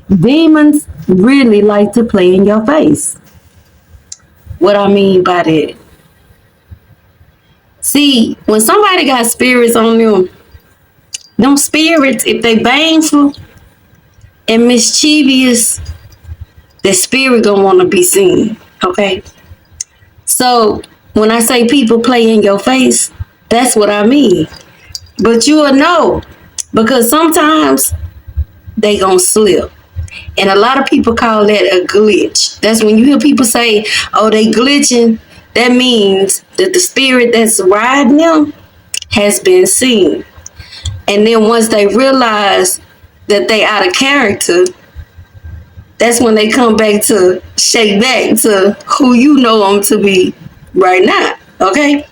Demons really like to play in your face. What I mean by that, see, when somebody got spirits on them spirits, if they baneful and mischievous, the spirit gonna want to be seen. Okay, so when I say people play in your face, that's what I mean. But you will know, because sometimes they gonna slip. And a lot of people call that a glitch. That's when you hear people say, oh, they glitching. That means that the spirit that's riding them has been seen. And then once they realize that they out of character, that's when they come back to shake back to who you know them to be right now. Okay?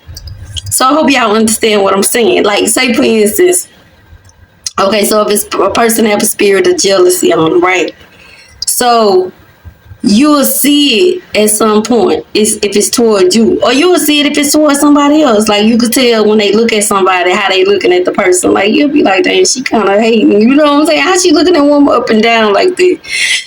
So I hope y'all understand what I'm saying. Like, say for instance, okay, so if it's a person have a spirit of jealousy on them, right? So you will see it at some point if it's toward you, or you will see it if it's towards somebody else. Like, you could tell when they look at somebody how they looking at the person. Like, you'll be like, dang, she kind of hating. You know what I'm saying? How she looking at one up and down like that?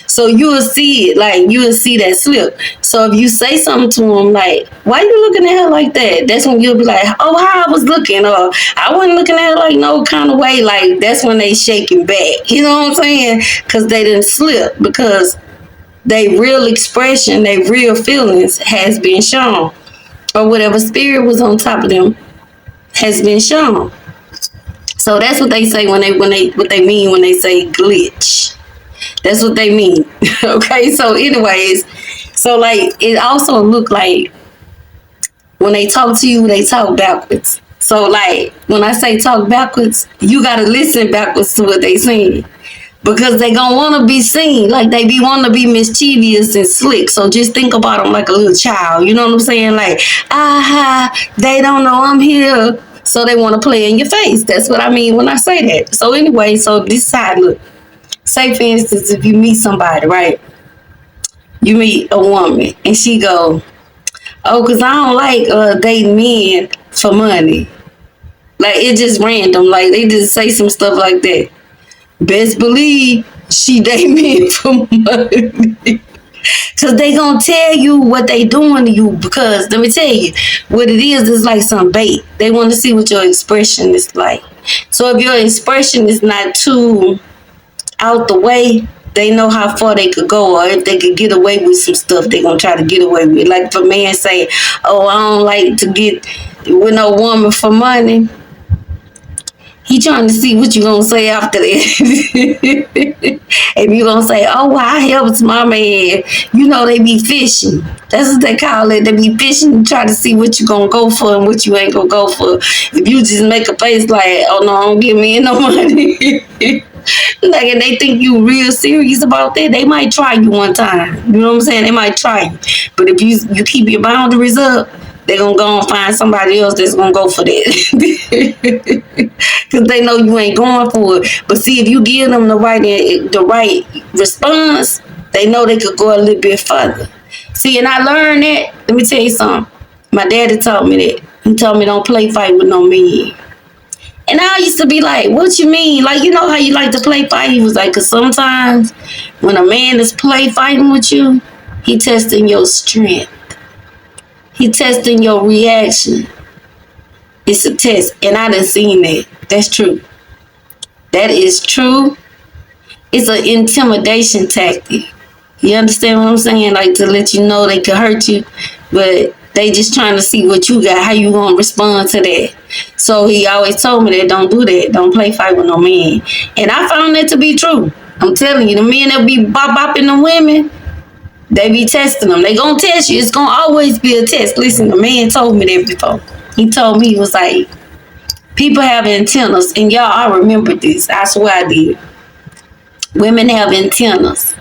So you will see it. Like, you will see that slip. So if you say something to them like, why you looking at her like that? That's when you'll be like, oh, how I was looking, or I wasn't looking at her like no kind of way. Like, that's when they shaking back. You know what I'm saying? Because they didn't slip, because they real expression, they real feelings has been shown, or whatever spirit was on top of them has been shown. So that's what they say when they what they mean when they say glitch. That's what they mean. Okay, so anyways, so like it also look like when they talk to you, they talk backwards. So like when I say talk backwards, you gotta listen backwards to what they saying, because they gonna want to be seen. Like, they be wanting to be mischievous and slick. So just think about them like a little child. You know what I'm saying? Like, they don't know I'm here, so they want to play in your face. That's what I mean when I say that. So anyway, so this side, look. Say for instance, if you meet somebody, right? You meet a woman and she go, oh, because I don't like dating men for money. Like, it's just random. Like, they just say some stuff like that. Best believe she date me for money. Cause they gonna tell you what they doing to you. Because let me tell you, what it is like some bait. They want to see what your expression is like. So if your expression is not too out the way, they know how far they could go, or if they could get away with some stuff, they gonna try to get away with it. Like if a man say, oh, I don't like to get with no woman for money, he trying to see what you gonna say after that. If you gonna say, oh, well, I helped my man, you know they be fishing. That's what they call it. They be fishing, try to see what you gonna go for and what you ain't gonna go for. If you just make a face like, oh no, don't give me no money. Like, and they think you real serious about that, they might try you one time. You know what I'm saying? They might try you. But if you keep your boundaries up, they're gonna go and find somebody else that's gonna go for that. Because they know you ain't going for it. But see, if you give them the right response, they know they could go a little bit further. See, and I learned that. Let me tell you something. My daddy taught me that. He told me don't play fight with no men. And I used to be like, what you mean? Like, you know how you like to play fight? He was like, because sometimes when a man is play fighting with you, he testing your strength. He testing your reaction. It's a test. And I done seen that. That's true. That is true. It's an intimidation tactic. You understand what I'm saying? Like, to let you know they could hurt you, but they just trying to see what you got, how you gonna respond to that. So he always told me that don't do that. Don't play fight with no man. And I found that to be true. I'm telling you, the men that be bopping the women, they be testing them. They gonna test you. It's gonna always be a test. Listen, the man told me that before. He told me, he was like, people have antennas. And y'all, I remember this. I swear I did. Women have antennas.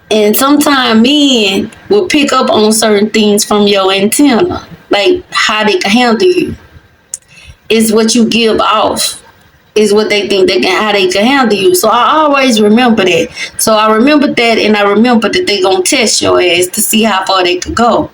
And sometimes men will pick up on certain things from your antenna. Like how they can handle you. It's what you give off. Is what they think how they can handle you. So I always remember that. So I remember that, and I remember that they gonna test your ass to see how far they could go.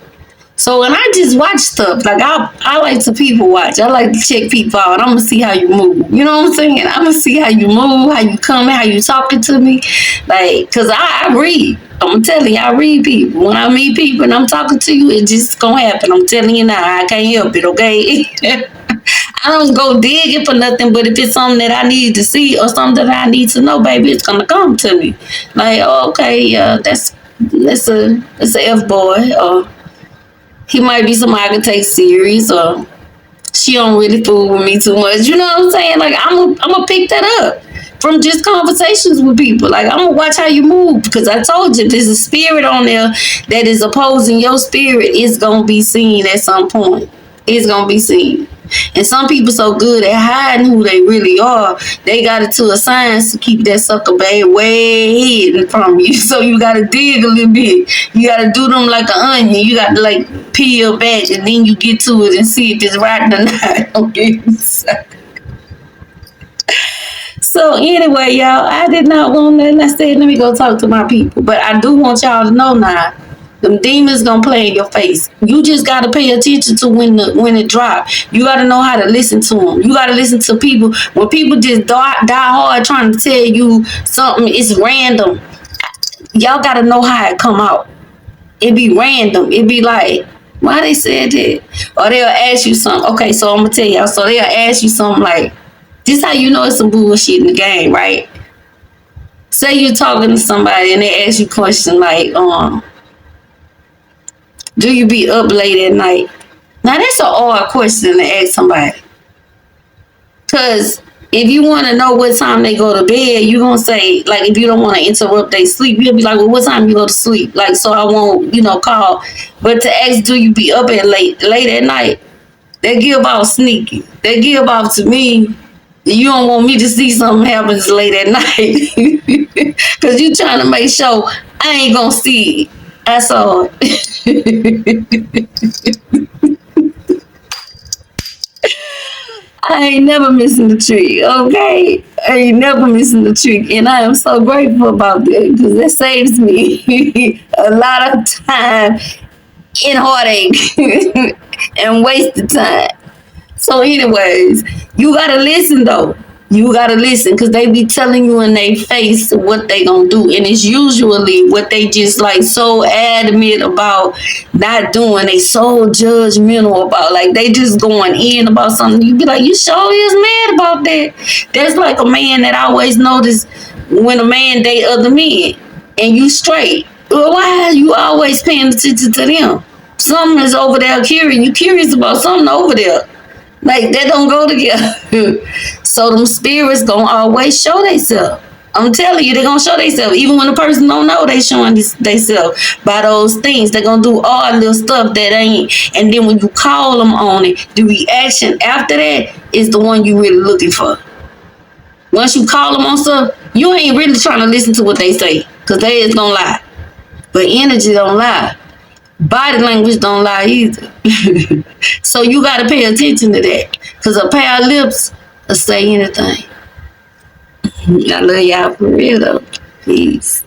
So when I just watch stuff, like I like to people watch. I like to check people out. I'm gonna see how you move. You know what I'm saying? I'm gonna see how you move, how you come, how you talking to me. Like, cause I read. I'm telling you, I read people. When I meet people and I'm talking to you, it just gonna happen. I'm telling you now, I can't help it, okay? I don't go digging for nothing, but if it's something that I need to see or something that I need to know, baby, it's gonna come to me. Like, oh, okay, yeah, that's a F boy, or he might be somebody I can take serious, or she don't really fool with me too much. You know what I'm saying? Like I'm gonna pick that up from just conversations with people. Like I'm gonna watch how you move, because I told you there's a spirit on there that is opposing your spirit. It's gonna be seen at some point. It's gonna be seen. And some people so good at hiding who they really are, they got it to a science to keep that sucker bait way hidden from you. So you gotta dig a little bit. You gotta do them like an onion. You gotta like peel back, and then you get to it and see if it's rotten or not. Okay. So anyway, y'all, I did not want nothing. I said, let me go talk to my people. But I do want y'all to know now, them demons gonna play in your face. You just gotta pay attention to when it drop. You gotta know how to listen to them. You gotta listen to people. When people just die hard trying to tell you something, it's random. Y'all gotta know how it come out. It be random. It be like, why they said that? Or they'll ask you something. Okay, so I'm gonna tell y'all. So they'll ask you something like, this how you know it's some bullshit in the game, right? Say you're talking to somebody and they ask you a question like, do you be up late at night? Now that's an odd question to ask somebody. Cause if you want to know what time they go to bed, you're gonna say, like, if you don't want to interrupt their sleep, you'll be like, well, what time you go to sleep? Like, so I won't, call. But to ask, do you be up at late at night? They give off sneaky. They give off to me. You don't want me to see something happens late at night. Cause you trying to make sure I ain't gonna see it. That's all. I ain't never missing the trick, okay? I ain't never missing the trick, and I am so grateful about that, because that saves me a lot of time and heartache and wasted time. So anyways, you gotta listen though. You gotta listen, because they be telling you in their face what they gonna do, and it's usually what they just like so adamant about not doing. They so judgmental about, like they just going in about something. You be like, you sure is mad about that. That's like a man that I always notice when a man date other men, and you straight. Well, why are you always paying attention to them? Something is over there curious. You curious about something over there. Like that don't go together. So them spirits gonna always show themselves. I'm telling you, they're gonna show themselves. Even when the person don't know they showing themselves by those things. They're gonna do all little stuff that ain't. And then when you call them on it, the reaction after that is the one you really looking for. Once you call them on stuff, you ain't really trying to listen to what they say, because they is gonna lie. But energy don't lie. Body language don't lie either. So you got to pay attention to that, because a pair of lips will say anything. I love y'all for real though. Peace.